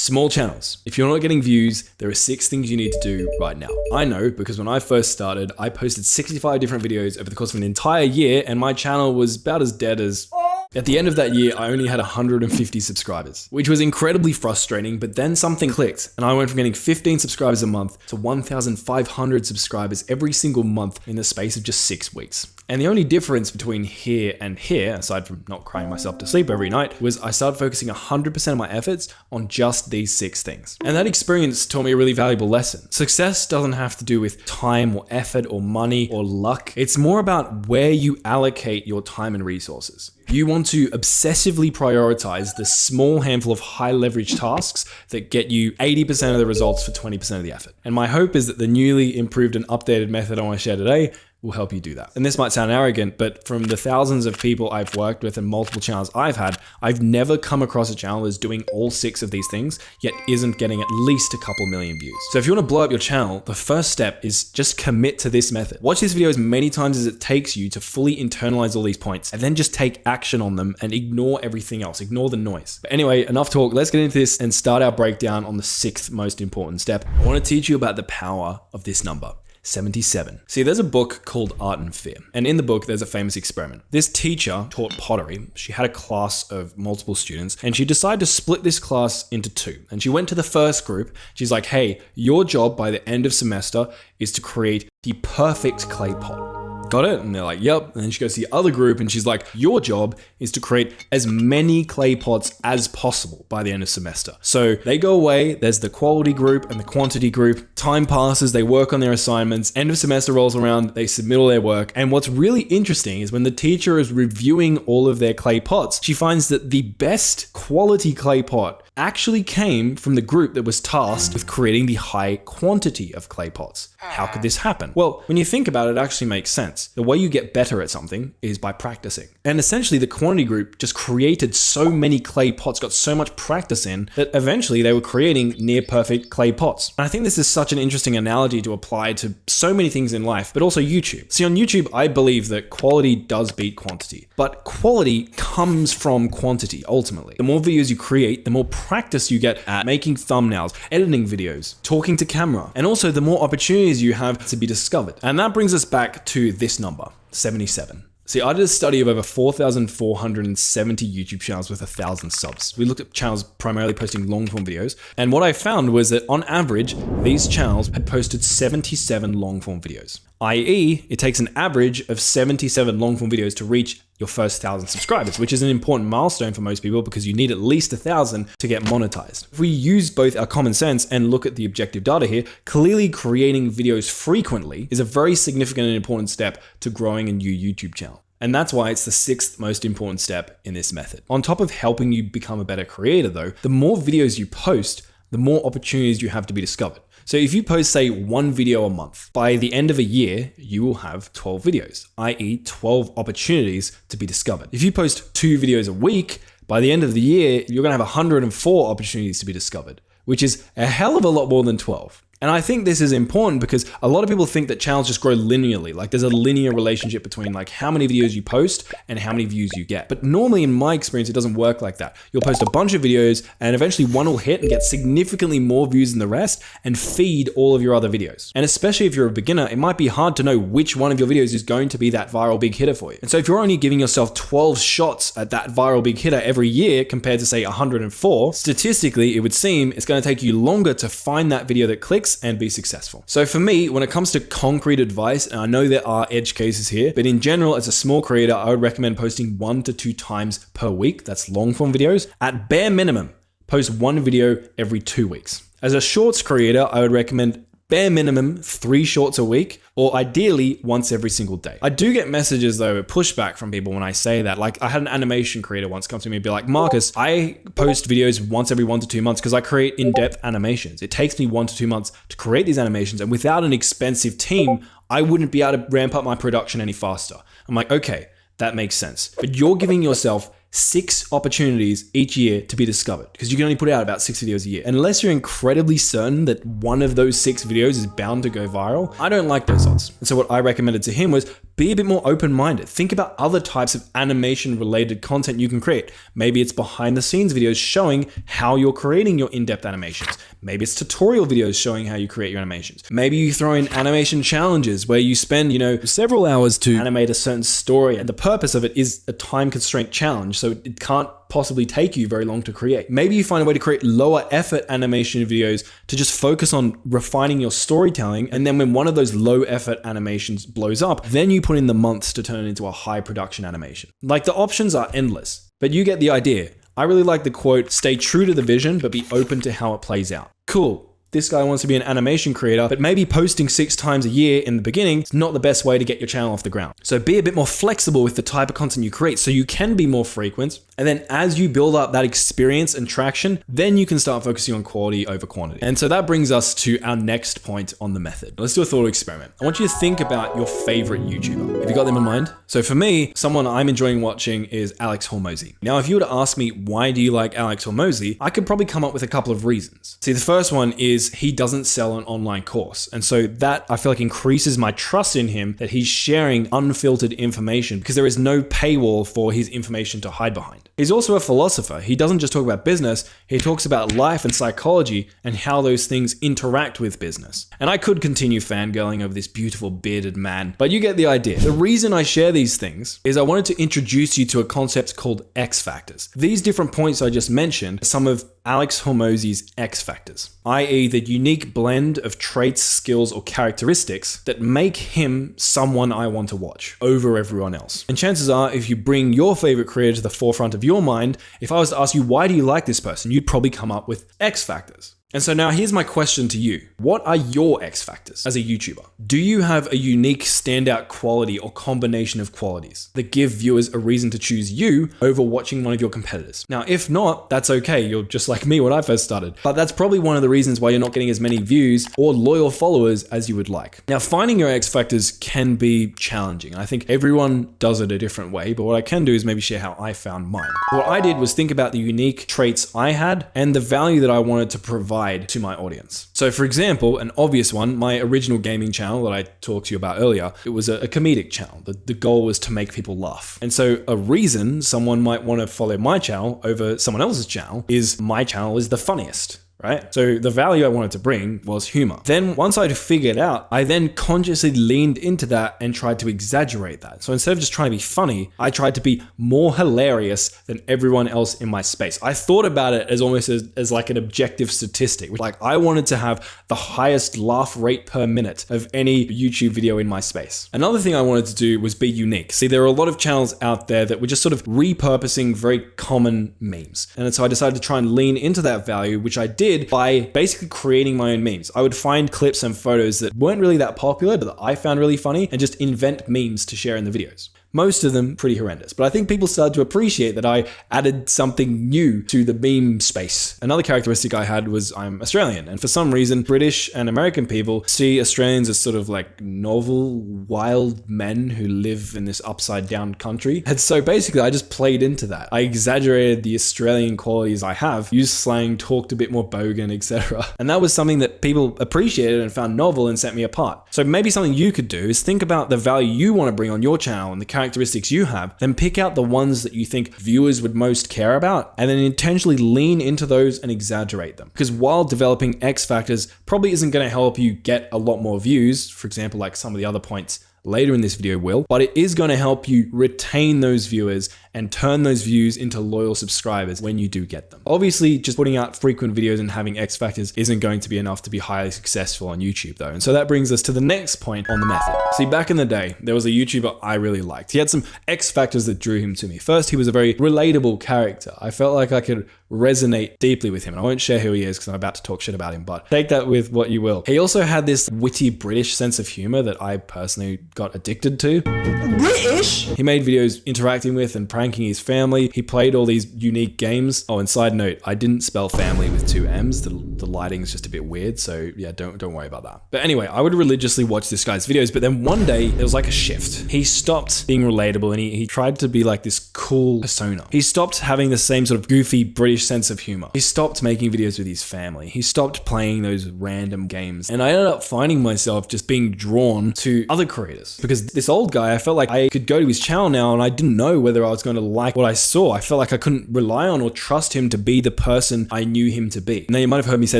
Small channels. If you're not getting views, there are 6 things you need to do right now. I know because when I first started, I posted 65 different videos over the course of an entire year and my channel was about as dead as... At the end of that year, I only had 150 subscribers, which was incredibly frustrating, but then something clicked and I went from getting 15 subscribers a month to 1,500 subscribers every single month in the space of just 6 weeks. And the only difference between here and here, aside from not crying myself to sleep every night, was I started focusing 100% of my efforts on just these 6 things. And that experience taught me a really valuable lesson. Success doesn't have to do with time or effort or money or luck. It's more about where you allocate your time and resources. You want to obsessively prioritize the small handful of high leverage tasks that get you 80% of the results for 20% of the effort. And my hope is that the newly improved and updated method I want to share today will help you do that. And this might sound arrogant, but from the thousands of people I've worked with and multiple channels I've had, I've never come across a channel that's doing all 6 of these things, yet isn't getting at least a couple million views. So if you want to blow up your channel, the first step is just commit to this method. Watch this video as many times as it takes you to fully internalize all these points, and then just take action on them and ignore everything else, ignore the noise. But anyway, enough talk, let's get into this and start our breakdown on the 6th most important step. I want to teach you about the power of this number. 77. See, there's a book called Art and Fear, and in the book there's a famous experiment. This teacher taught pottery. She had a class of multiple students and she decided to split this class into 2. And she went to the first group. She's like, hey, your job by the end of semester is to create the perfect clay pot. Got it? And they're like, yep. And then she goes to the other group and she's like, your job is to create as many clay pots as possible by the end of semester. So they go away, there's the quality group and the quantity group. Time passes, they work on their assignments, end of semester rolls around, they submit all their work. And what's really interesting is when the teacher is reviewing all of their clay pots, she finds that the best quality clay pot actually came from the group that was tasked with creating the high quantity of clay pots. How could this happen? Well, when you think about it, it actually makes sense. The way you get better at something is by practicing. And essentially the quantity group just created so many clay pots, got so much practice in, that eventually they were creating near perfect clay pots. And I think this is such an interesting analogy to apply to so many things in life, but also YouTube. See, on YouTube, I believe that quality does beat quantity, but quality comes from quantity ultimately. The more videos you create, the more practice you get at making thumbnails, editing videos, talking to camera, and also the more opportunities you have to be discovered. And that brings us back to this number, 77. See, I did a study of over 4,470 YouTube channels with 1,000 subs. We looked at channels primarily posting long form videos. And what I found was that on average, these channels had posted 77 long form videos. i.e., it takes an average of 77 long form videos to reach your first 1,000 subscribers, which is an important milestone for most people because you need at least 1,000 to get monetized. If we use both our common sense and look at the objective data here, clearly creating videos frequently is a very significant and important step to growing a new YouTube channel. And that's why it's the 6th most important step in this method. On top of helping you become a better creator though, the more videos you post, the more opportunities you have to be discovered. So if you post, say, 1 video a month, by the end of a year, you will have 12 videos, i.e. 12 opportunities to be discovered. If you post 2 videos a week, by the end of the year, you're gonna have 104 opportunities to be discovered, which is a hell of a lot more than 12. And I think this is important because a lot of people think that channels just grow linearly. Like there's a linear relationship between like how many videos you post and how many views you get. But normally in my experience, it doesn't work like that. You'll post a bunch of videos and eventually one will hit and get significantly more views than the rest and feed all of your other videos. And especially if you're a beginner, it might be hard to know which one of your videos is going to be that viral big hitter for you. And so if you're only giving yourself 12 shots at that viral big hitter every year compared to say 104, statistically, it would seem it's going to take you longer to find that video that clicks and be successful. So for me, when it comes to concrete advice, and I know there are edge cases here, but in general, as a small creator, I would recommend posting 1 to 2 times per week. That's long form videos. At bare minimum, post 1 video every 2 weeks. As a shorts creator, I would recommend bare minimum 3 shorts a week, or ideally once every single day. I do get messages though, pushback from people when I say that. Like I had an animation creator once come to me and be like, Marcus, I post videos once every 1 to 2 months because I create in-depth animations. It takes me 1 to 2 months to create these animations, and without an expensive team, I wouldn't be able to ramp up my production any faster. I'm like, okay, that makes sense. But you're giving yourself 6 opportunities each year to be discovered, because you can only put out about 6 videos a year. Unless you're incredibly certain that one of those 6 videos is bound to go viral, I don't like those odds. And so what I recommended to him was be a bit more open-minded. Think about other types of animation-related content you can create. Maybe it's behind-the-scenes videos showing how you're creating your in-depth animations. Maybe it's tutorial videos showing how you create your animations. Maybe you throw in animation challenges where you spend, several hours to animate a certain story, and the purpose of it is a time-constraint challenge, so it can't possibly take you very long to create. Maybe you find a way to create lower effort animation videos to just focus on refining your storytelling, and then when one of those low effort animations blows up, then you put in the months to turn it into a high production animation. Like, the options are endless, but you get the idea. I really like the quote, "Stay true to the vision, but be open to how it plays out." Cool. This guy wants to be an animation creator, but maybe posting 6 times a year in the beginning is not the best way to get your channel off the ground. So be a bit more flexible with the type of content you create so you can be more frequent. And then as you build up that experience and traction, then you can start focusing on quality over quantity. And so that brings us to our next point on the method. Let's do a thought experiment. I want you to think about your favorite YouTuber. Have you got them in mind? So for me, someone I'm enjoying watching is Alex Hormozi. Now, if you were to ask me, why do you like Alex Hormozi? I could probably come up with a couple of reasons. See, the first one is he doesn't sell an online course. And so that, I feel like, increases my trust in him that he's sharing unfiltered information because there is no paywall for his information to hide behind. He's also a philosopher. He doesn't just talk about business, he talks about life and psychology and how those things interact with business. And I could continue fangirling over this beautiful bearded man, but you get the idea. The reason I share these things is I wanted to introduce you to a concept called X factors. These different points I just mentioned are some of Alex Hormozi's X factors, i.e. the unique blend of traits, skills, or characteristics that make him someone I want to watch over everyone else. And chances are, if you bring your favorite creator to the forefront of your mind, if I was to ask you, why do you like this person? You'd probably come up with X factors. And so now here's my question to you. What are your X factors as a YouTuber? Do you have a unique standout quality or combination of qualities that give viewers a reason to choose you over watching one of your competitors? Now, if not, that's okay. You're just like me when I first started. But that's probably one of the reasons why you're not getting as many views or loyal followers as you would like. Now, finding your X factors can be challenging. I think everyone does it a different way, but what I can do is maybe share how I found mine. What I did was think about the unique traits I had and the value that I wanted to provide to my audience. So for example, an obvious one, my original gaming channel that I talked to you about earlier, it was a comedic channel. The goal was to make people laugh. And so a reason someone might want to follow my channel over someone else's channel is my channel is the funniest. Right? So the value I wanted to bring was humor. Then once I'd figured out, I then consciously leaned into that and tried to exaggerate that. So instead of just trying to be funny, I tried to be more hilarious than everyone else in my space. I thought about it as almost as like an objective statistic. Like, I wanted to have the highest laugh rate per minute of any YouTube video in my space. Another thing I wanted to do was be unique. See, there are a lot of channels out there that were just sort of repurposing very common memes. And so I decided to try and lean into that value, which I did by basically creating my own memes. I would find clips and photos that weren't really that popular, but that I found really funny, and just invent memes to share in the videos. Most of them pretty horrendous, but I think people started to appreciate that I added something new to the meme space. Another characteristic I had was I'm Australian, and for some reason, British and American people see Australians as sort of like novel, wild men who live in this upside down country. And so basically I just played into that. I exaggerated the Australian qualities I have, used slang, talked a bit more bogan, etc. And that was something that people appreciated and found novel and set me apart. So maybe something you could do is think about the value you want to bring on your channel and the characteristics you have, then pick out the ones that you think viewers would most care about, and then intentionally lean into those and exaggerate them. Because while developing X factors probably isn't going to help you get a lot more views, for example, like some of the other points later in this video will, but it is going to help you retain those viewers and turn those views into loyal subscribers when you do get them. Obviously, just putting out frequent videos and having X factors isn't going to be enough to be highly successful on YouTube though. And so that brings us to the next point on the method. See, back in the day, there was a YouTuber I really liked. He had some X factors that drew him to me. First, he was a very relatable character. I felt like I could resonate deeply with him. And I won't share who he is because I'm about to talk shit about him, but take that with what you will. He also had this witty British sense of humor that I personally got addicted to. British? He made videos interacting with and pranking his family. He played all these unique games. Oh, and side note, I didn't spell family with 2 M's. The lighting's just a bit weird, so yeah, don't worry about that. But anyway, I would religiously watch this guy's videos, but then one day it was like a shift. He stopped being relatable and he tried to be like this cool persona. He stopped having the same sort of goofy British sense of humor. He stopped making videos with his family. He stopped playing those random games. And I ended up finding myself just being drawn to other creators because this old guy, I felt like I could go to his channel now and I didn't know whether I was going to like what I saw. I felt like I couldn't rely on or trust him to be the person I knew him to be. Now you might have heard me say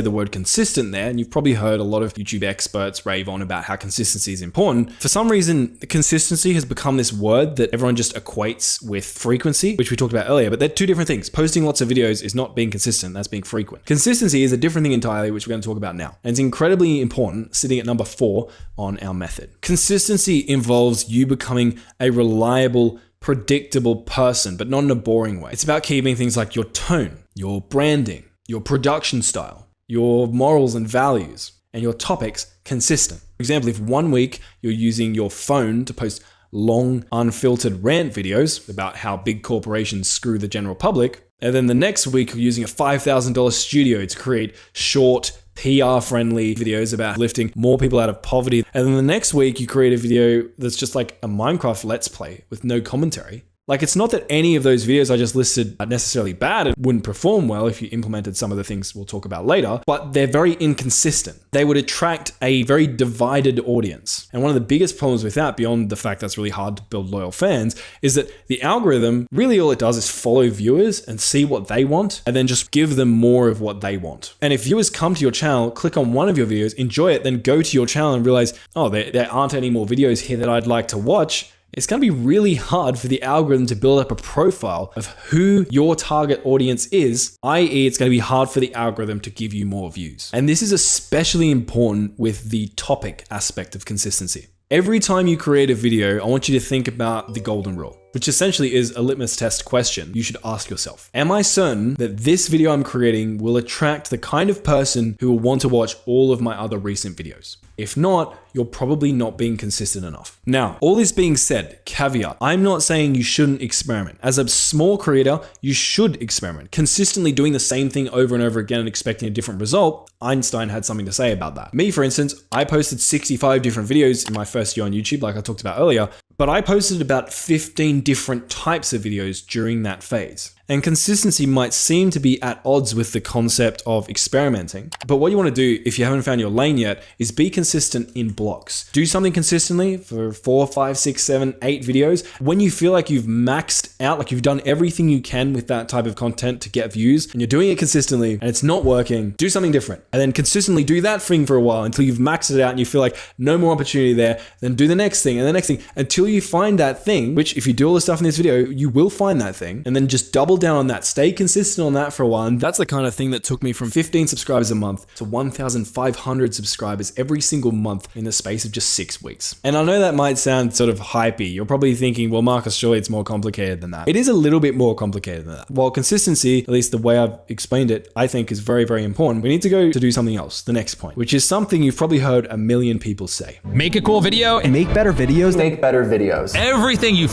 the word consistent there, and you've probably heard a lot of YouTube experts rave on about how consistency is important. For some reason, consistency has become this word that everyone just equates with frequency, which we talked about earlier, but they're 2 different things. Posting lots of videos is not being consistent, that's being frequent. Consistency is a different thing entirely, which we're going to talk about now. And it's incredibly important, sitting at number 4 on our method. Consistency involves you becoming a reliable, predictable person, but not in a boring way. It's about keeping things like your tone, your branding, your production style, your morals and values, and your topics consistent. For example, if one week you're using your phone to post long, unfiltered rant videos about how big corporations screw the general public, and then the next week you're using a $5,000 studio to create short, PR-friendly videos about lifting more people out of poverty, and then the next week you create a video that's just like a Minecraft Let's Play with no commentary. Like, it's not that any of those videos I just listed are necessarily bad. It wouldn't perform well if you implemented some of the things we'll talk about later, but they're very inconsistent. They would attract a very divided audience. And one of the biggest problems with that, beyond the fact that's really hard to build loyal fans, is that the algorithm, really all it does is follow viewers and see what they want, and then just give them more of what they want. And if viewers come to your channel, click on one of your videos, enjoy it, then go to your channel and realize, oh, there aren't any more videos here that I'd like to watch, it's going to be really hard for the algorithm to build up a profile of who your target audience is, i.e. it's going to be hard for the algorithm to give you more views. And this is especially important with the topic aspect of consistency. Every time you create a video, I want you to think about the golden rule, which essentially is a litmus test question you should ask yourself. Am I certain that this video I'm creating will attract the kind of person who will want to watch all of my other recent videos? If not, you're probably not being consistent enough. Now, all this being said, caveat, I'm not saying you shouldn't experiment. As a small creator, you should experiment. Consistently doing the same thing over and over again and expecting a different result, Einstein had something to say about that. Me, for instance, I posted 65 different videos in my first year on YouTube, like I talked about earlier, but I posted about 15 different types of videos during that phase. And consistency might seem to be at odds with the concept of experimenting. But what you want to do, if you haven't found your lane yet, is be consistent in blocks. Do something consistently for 4, 5, 6, 7, 8 videos. When you feel like you've maxed out, like you've done everything you can with that type of content to get views, and you're doing it consistently and it's not working, do something different. And then consistently do that thing for a while until you've maxed it out and you feel like no more opportunity there. Then do the next thing and the next thing until you find that thing, which if you do all the stuff in this video, you will find that thing, and then just double down on that. Stay consistent on that for a while. And that's the kind of thing that took me from 15 subscribers a month to 1,500 subscribers every single month in the space of just 6 weeks. And I know that might sound sort of hypey. You're probably thinking, well, Marcus, surely it's more complicated than that. It is a little bit more complicated than that. While consistency, at least the way I've explained it, I think is very, very important, we need to go to do something else, the next point, which is something you've probably heard a million people say. Make a cool video and Make better videos. Make better videos. everything you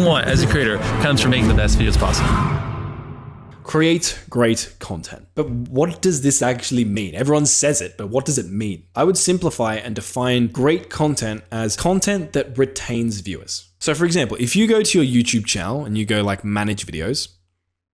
want as a creator comes from making the best videos possible. Create great content. But what does this actually mean? Everyone says it, but what does it mean? I would simplify and define great content as content that retains viewers. So for example, if you go to your YouTube channel and you go like manage videos,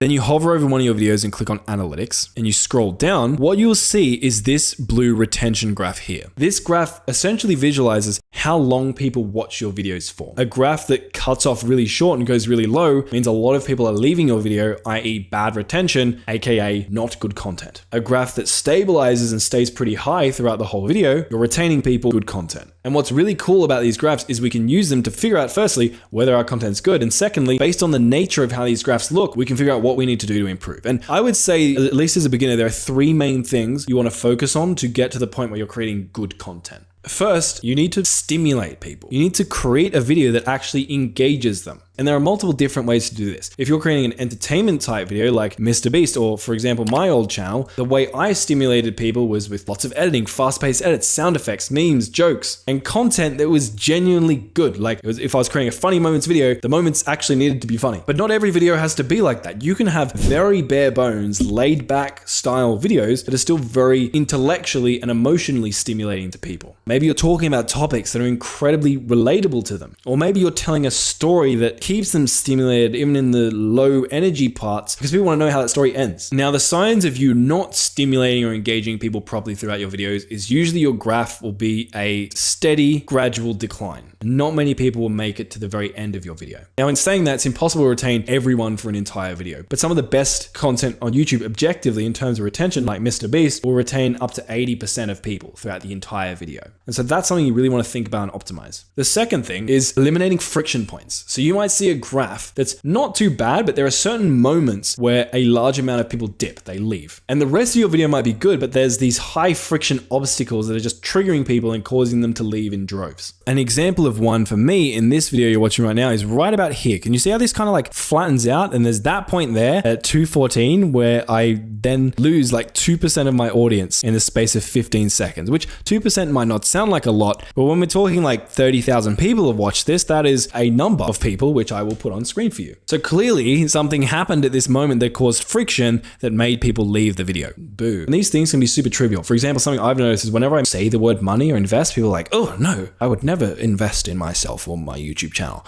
then you hover over one of your videos and click on analytics and you scroll down, what you'll see is this blue retention graph here. This graph essentially visualizes how long people watch your videos for. A graph that cuts off really short and goes really low means a lot of people are leaving your video, i.e. bad retention, aka not good content. A graph that stabilizes and stays pretty high throughout the whole video, you're retaining people, good content. And what's really cool about these graphs is we can use them to figure out firstly, whether our content's good, and secondly, based on the nature of how these graphs look, we can figure out what we need to do to improve. And I would say, at least as a beginner, there are 3 main things you want to focus on to get to the point where you're creating good content. First, you need to stimulate people. You need to create a video that actually engages them. And there are multiple different ways to do this. If you're creating an entertainment type video like Mr. Beast, or for example, my old channel, the way I stimulated people was with lots of editing, fast-paced edits, sound effects, memes, jokes, and content that was genuinely good. Like if I was creating a funny moments video, the moments actually needed to be funny. But not every video has to be like that. You can have very bare bones, laid back style videos that are still very intellectually and emotionally stimulating to people. Maybe you're talking about topics that are incredibly relatable to them. Or maybe you're telling a story that keeps them stimulated even in the low energy parts because people want to know how that story ends. Now, the signs of you not stimulating or engaging people properly throughout your videos is usually your graph will be a steady, gradual decline. Not many people will make it to the very end of your video. Now, in saying that, it's impossible to retain everyone for an entire video, but some of the best content on YouTube objectively in terms of retention, like Mr. Beast, will retain up to 80% of people throughout the entire video. And so that's something you really want to think about and optimize. The second thing is eliminating friction points. So you might see a graph that's not too bad, but there are certain moments where a large amount of people dip, they leave. And the rest of your video might be good, but there's these high friction obstacles that are just triggering people and causing them to leave in droves. An example of one for me in this video you're watching right now is right about here. Can you see how this kind of like flattens out? And there's that point there at 2:14 where I then lose like 2% of my audience in the space of 15 seconds, which 2% might not sound like a lot, but when we're talking like 30,000 people have watched this, that is a number of people which I will put on screen for you. So clearly something happened at this moment that caused friction that made people leave the video. Boo. And these things can be super trivial. For example, something I've noticed is whenever I say the word money or invest, people are like, oh no, I would never invest in myself or my YouTube channel.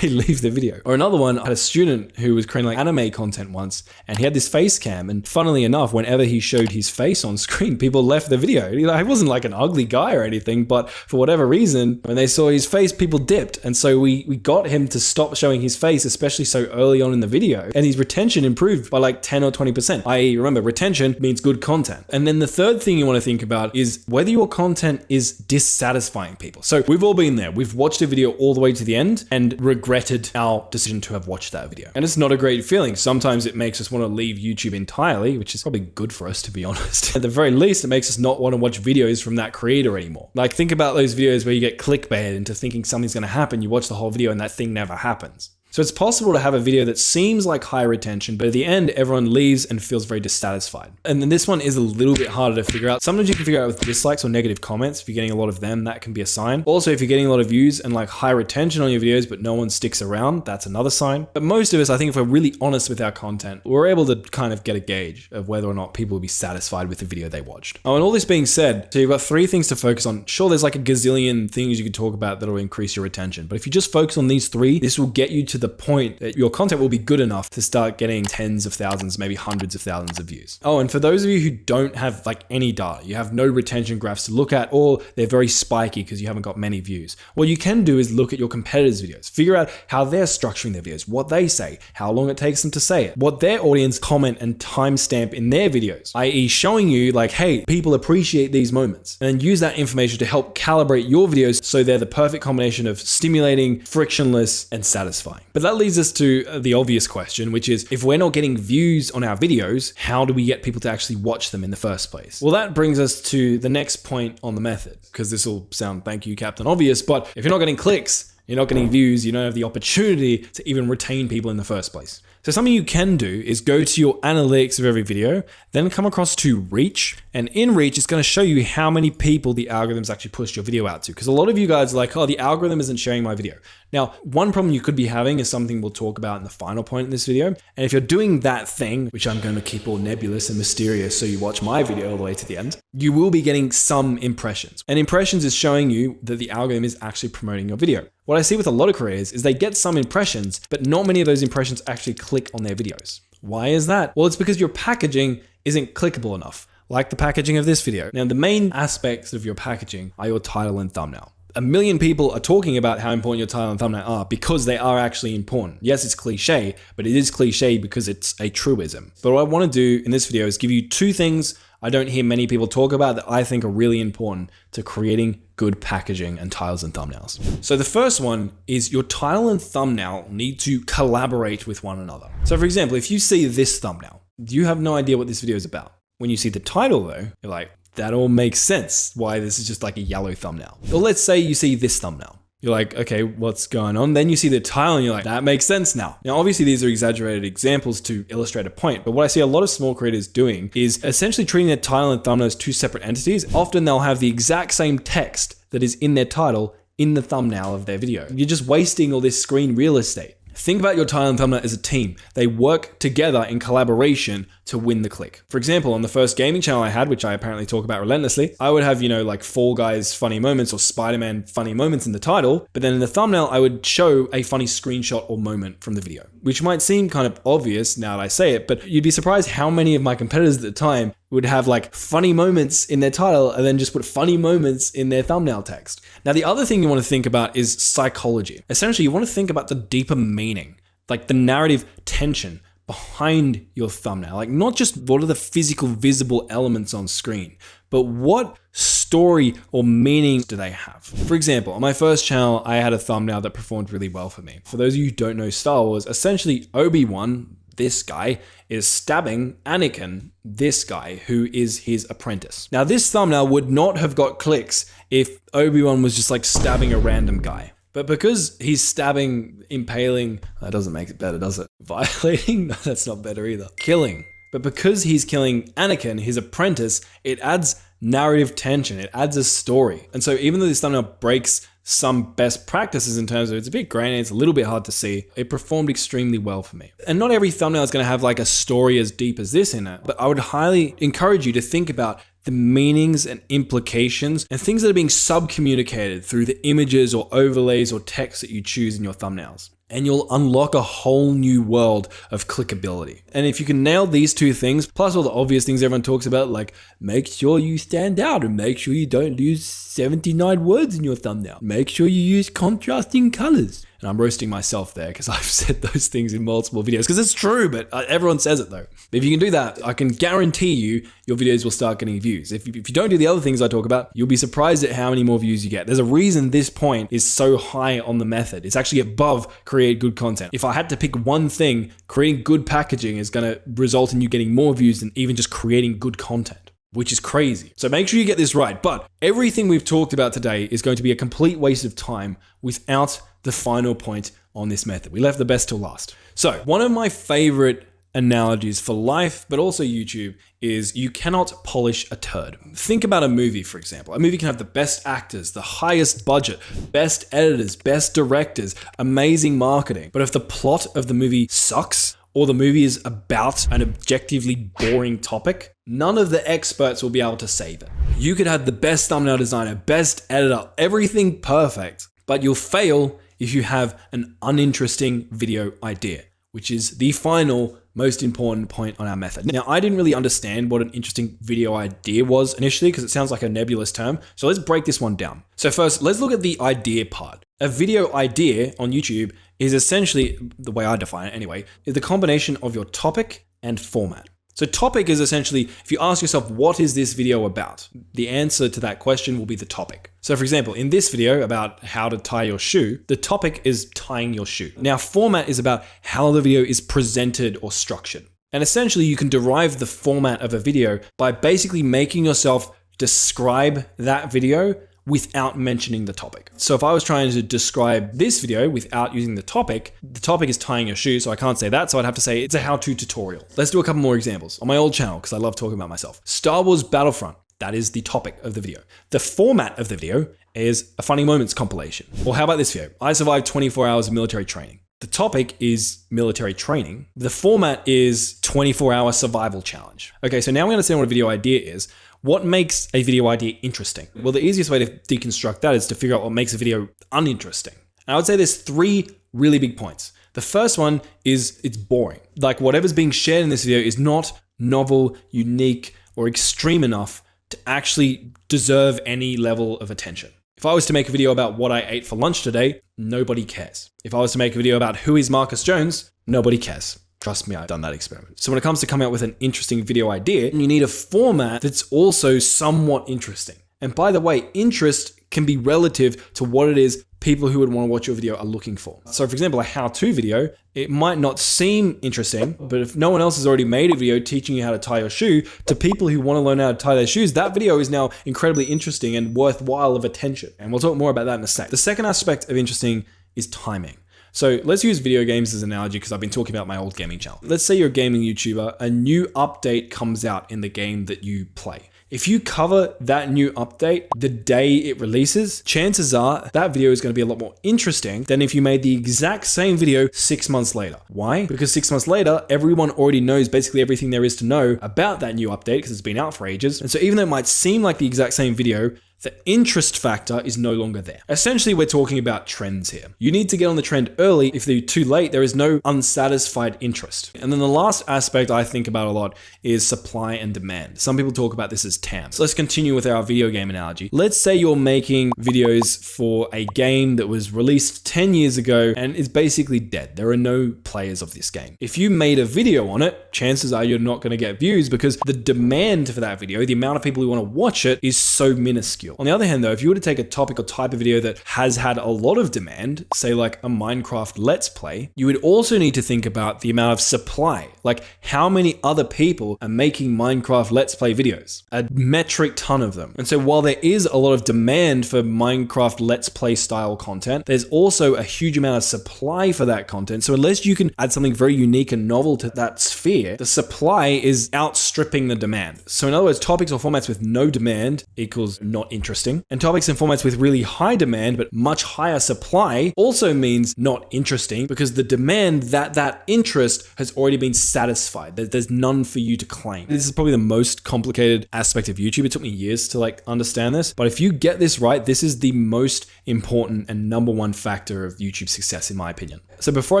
They leave the video. Or another one, I had a student who was creating like anime content once, and he had this face cam, and funnily enough, whenever he showed his face on screen, people left the video. He wasn't like an ugly guy or anything, but for whatever reason, when they saw his face, people dipped. And so we got him to stop showing his face, especially so early on in the video. And his retention improved by like 10 or 20%. I.e., remember, retention means good content. And then the third thing you want to think about is whether your content is dissatisfying people. So we've all been there. We've watched a video all the way to the end and regretted our decision to have watched that video. And it's not a great feeling. Sometimes it makes us want to leave YouTube entirely, which is probably good for us, to be honest. At the very least, it makes us not want to watch videos from that creator anymore. Like, think about those videos where you get clickbaited into thinking something's going to happen. You watch the whole video and that thing never happens. So it's possible to have a video that seems like high retention, but at the end, everyone leaves and feels very dissatisfied. And then this one is a little bit harder to figure out. Sometimes you can figure out with dislikes or negative comments. If you're getting a lot of them, that can be a sign. Also, if you're getting a lot of views and like high retention on your videos, but no one sticks around, that's another sign. But most of us, I think if we're really honest with our content, we're able to kind of get a gauge of whether or not people will be satisfied with the video they watched. Oh, and all this being said, so you've got 3 things to focus on. Sure, there's like a gazillion things you could talk about that'll increase your retention. But if you just focus on these 3, this will get you to the point that your content will be good enough to start getting tens of thousands, maybe hundreds of thousands of views. Oh, and for those of you who don't have like any data, you have no retention graphs to look at, or they're very spiky because you haven't got many views. What you can do is look at your competitors' videos, figure out how they're structuring their videos, what they say, how long it takes them to say it, what their audience comment and timestamp in their videos, i.e. showing you like, hey, people appreciate these moments, and then use that information to help calibrate your videos so they're the perfect combination of stimulating, frictionless, and satisfying. But that leads us to the obvious question, which is if we're not getting views on our videos, how do we get people to actually watch them in the first place? Well, that brings us to the next point on the method, because this will sound, thank you, Captain Obvious, but if you're not getting clicks, you're not getting views, you don't have the opportunity to even retain people in the first place. So something you can do is go to your analytics of every video, then come across to reach. And in reach, it's going to show you how many people the algorithm's actually pushed your video out to. Because a lot of you guys are like, oh, the algorithm isn't sharing my video. Now, one problem you could be having is something we'll talk about in the final point in this video. And if you're doing that thing, which I'm going to keep all nebulous and mysterious so you watch my video all the way to the end, you will be getting some impressions. And impressions is showing you that the algorithm is actually promoting your video. What I see with a lot of creators is they get some impressions, but not many of those impressions actually click on their videos. Why is that? Well, it's because your packaging isn't clickable enough, like the packaging of this video. Now, the main aspects of your packaging are your title and thumbnail. 1 million people are talking about how important your title and thumbnail are because they are actually important. Yes, it's cliche, but it is cliche because it's a truism. But what I want to do in this video is give you 2 things I don't hear many people talk about that I think are really important to creating good packaging and titles and thumbnails. So the first one is your title and thumbnail need to collaborate with one another. So for example, if you see this thumbnail, you have no idea what this video is about. When you see the title though, you're like, that all makes sense why this is just like a yellow thumbnail. Or let's say you see this thumbnail. You're like, okay, what's going on? Then you see the title and you're like, that makes sense now. Now, obviously these are exaggerated examples to illustrate a point, but what I see a lot of small creators doing is essentially treating their title and thumbnail as two separate entities. Often they'll have the exact same text that is in their title in the thumbnail of their video. You're just wasting all this screen real estate. Think about your title and thumbnail as a team. They work together in collaboration to win the click. For example, on the first gaming channel I had, which I apparently talk about relentlessly, I would have, like Fall Guys funny moments or Spider-Man funny moments in the title, but then in the thumbnail, I would show a funny screenshot or moment from the video, which might seem kind of obvious now that I say it, but you'd be surprised how many of my competitors at the time would have like funny moments in their title and then just put funny moments in their thumbnail text. Now, the other thing you want to think about is psychology. Essentially, you want to think about the deeper meaning, like the narrative tension behind your thumbnail. Like not just what are the physical visible elements on screen, but what story or meaning do they have? For example, on my first channel, I had a thumbnail that performed really well for me. For those of you who don't know Star Wars, essentially Obi-Wan, this guy, is stabbing Anakin, this guy, who is his apprentice. Now, this thumbnail would not have got clicks if Obi-Wan was just like stabbing a random guy. But because he's stabbing, impaling, that doesn't make it better, does it? Violating? No, that's not better either. Killing. But because he's killing Anakin, his apprentice, it adds narrative tension. It adds a story. And so even though this thumbnail breaks some best practices in terms of it's a bit grainy, it's a little bit hard to see, it performed extremely well for me. And not every thumbnail is going to have like a story as deep as this in it, but I would highly encourage you to think about the meanings and implications and things that are being sub-communicated through the images or overlays or text that you choose in your thumbnails. And you'll unlock a whole new world of clickability. And if you can nail these two things, plus all the obvious things everyone talks about, like make sure you stand out and make sure you don't lose 79 words in your thumbnail. Make sure you use contrasting colors. And I'm roasting myself there because I've said those things in multiple videos because it's true, but everyone says it though. If you can do that, I can guarantee you your videos will start getting views. If you don't do the other things I talk about, you'll be surprised at how many more views you get. There's a reason this point is so high on the method. It's actually above create good content. If I had to pick one thing, creating good packaging is going to result in you getting more views than even just creating good content, which is crazy. So make sure you get this right. But everything we've talked about today is going to be a complete waste of time without the final point on this method. We left the best till last. So one of my favorite analogies for life, but also YouTube, is you cannot polish a turd. Think about a movie, for example. A movie can have the best actors, the highest budget, best editors, best directors, amazing marketing. But if the plot of the movie sucks, or the movie is about an objectively boring topic, none of the experts will be able to save it. You could have the best thumbnail designer, best editor, everything perfect, but you'll fail if you have an uninteresting video idea, which is the final most important point on our method. Now, I didn't really understand what an interesting video idea was initially because it sounds like a nebulous term. So let's break this one down. So first, let's look at the idea part. A video idea on YouTube is essentially, the way I define it anyway, is the combination of your topic and format. So topic is essentially, if you ask yourself, what is this video about? The answer to that question will be the topic. So for example, in this video about how to tie your shoe, the topic is tying your shoe. Now, format is about how the video is presented or structured. And essentially you can derive the format of a video by basically making yourself describe that video without mentioning the topic. So if I was trying to describe this video without using the topic is tying your shoe, so I can't say that, so I'd have to say it's a how-to tutorial. Let's do a couple more examples. On my old channel, because I love talking about myself. Star Wars Battlefront, that is the topic of the video. The format of the video is a funny moments compilation. Or how about this video? I survived 24 hours of military training. The topic is military training. The format is 24-hour survival challenge. Okay, so now we understand what a video idea is. What makes a video idea interesting? Well, the easiest way to deconstruct that is to figure out what makes a video uninteresting. And I would say there's three really big points. The first one is it's boring. Like whatever's being shared in this video is not novel, unique, or extreme enough to actually deserve any level of attention. If I was to make a video about what I ate for lunch today, nobody cares. If I was to make a video about who is Marcus Jones, nobody cares. Trust me, I've done that experiment. So when it comes to coming up with an interesting video idea, you need a format that's also somewhat interesting. And by the way, interest can be relative to what it is people who would want to watch your video are looking for. So for example, a how-to video, it might not seem interesting, but if no one else has already made a video teaching you how to tie your shoe, to people who want to learn how to tie their shoes, that video is now incredibly interesting and worthwhile of attention. And we'll talk more about that in a sec. The second aspect of interesting is timing. So let's use video games as an analogy because I've been talking about my old gaming channel. Let's say you're a gaming YouTuber, a new update comes out in the game that you play. If you cover that new update the day it releases, chances are that video is going to be a lot more interesting than if you made the exact same video 6 months later. Why? Because 6 months later, everyone already knows basically everything there is to know about that new update because it's been out for ages. And so even though it might seem like the exact same video, the interest factor is no longer there. Essentially, we're talking about trends here. You need to get on the trend early. If they're too late, there is no unsatisfied interest. And then the last aspect I think about a lot is supply and demand. Some people talk about this as TAM. So let's continue with our video game analogy. Let's say you're making videos for a game that was released 10 years ago and is basically dead. There are no players of this game. If you made a video on it, chances are you're not going to get views because the demand for that video, the amount of people who want to watch it, is so minuscule. On the other hand though, if you were to take a topic or type of video that has had a lot of demand, say like a Minecraft Let's Play, you would also need to think about the amount of supply. Like how many other people are making Minecraft Let's Play videos? A metric ton of them. And so while there is a lot of demand for Minecraft Let's Play style content, there's also a huge amount of supply for that content. So unless you can add something very unique and novel to that sphere, the supply is outstripping the demand. So in other words, topics or formats with no demand equals not interesting. And topics and formats with really high demand but much higher supply also means not interesting because the demand, that interest has already been satisfied. There's none for you to claim. This is probably the most complicated aspect of YouTube. It took me years to understand this, but if you get this right, this is the most important and number one factor of YouTube success in my opinion. So before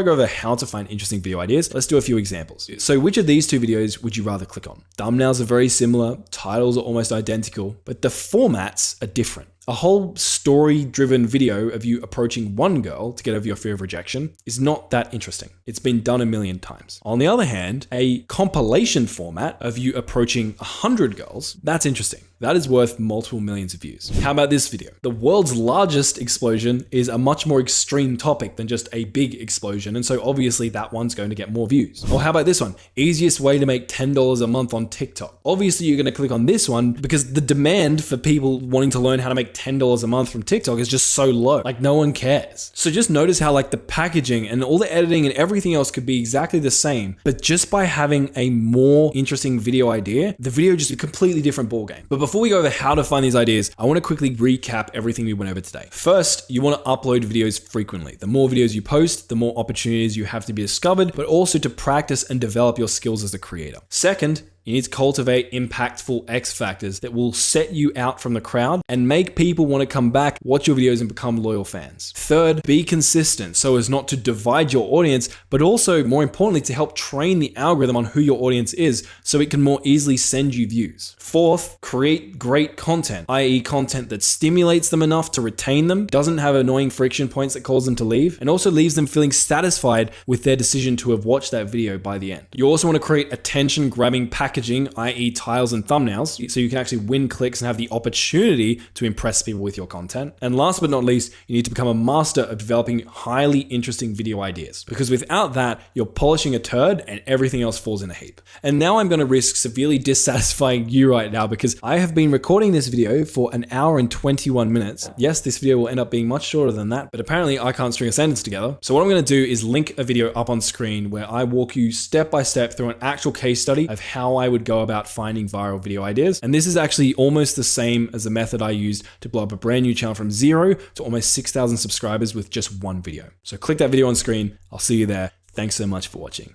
I go over how to find interesting video ideas, let's do a few examples. So which of these two videos would you rather click on? Thumbnails are very similar, titles are almost identical, but the formats are different. A whole story-driven video of you approaching one girl to get over your fear of rejection is not that interesting. It's been done a million times. On the other hand, a compilation format of you approaching 100 girls, that's interesting. That is worth multiple millions of views. How about this video? The world's largest explosion is a much more extreme topic than just a big explosion, and so obviously that one's going to get more views. Or how about this one? Easiest way to make $10 a month on TikTok. Obviously you're going to click on this one because the demand for people wanting to learn how to make $10 a month from TikTok is just so low. Like no one cares. So just notice how the packaging and all the editing and everything else could be exactly the same, but just by having a more interesting video idea, the video just a completely different ballgame. But before we go over how to find these ideas, I want to quickly recap everything we went over today. First, you want to upload videos frequently. The more videos you post, the more opportunities you have to be discovered, but also to practice and develop your skills as a creator. Second, you need to cultivate impactful X factors that will set you out from the crowd and make people want to come back, watch your videos, and become loyal fans. Third, be consistent so as not to divide your audience, but also, more importantly, to help train the algorithm on who your audience is so it can more easily send you views. Fourth, create great content, i.e. content that stimulates them enough to retain them, doesn't have annoying friction points that cause them to leave, and also leaves them feeling satisfied with their decision to have watched that video by the end. You also want to create attention-grabbing packaging, i.e. tiles and thumbnails, so you can actually win clicks and have the opportunity to impress people with your content. And last but not least, you need to become a master of developing highly interesting video ideas, because without that, you're polishing a turd and everything else falls in a heap. And now I'm going to risk severely dissatisfying you right now because I have been recording this video for 1 hour and 21 minutes. Yes, this video will end up being much shorter than that, but apparently I can't string a sentence together. So what I'm going to do is link a video up on screen where I walk you step by step through an actual case study of how I would go about finding viral video ideas. And this is actually almost the same as the method I used to blow up a brand new channel from 0 to almost 6,000 subscribers with just one video. So click that video on screen. I'll see you there. Thanks so much for watching.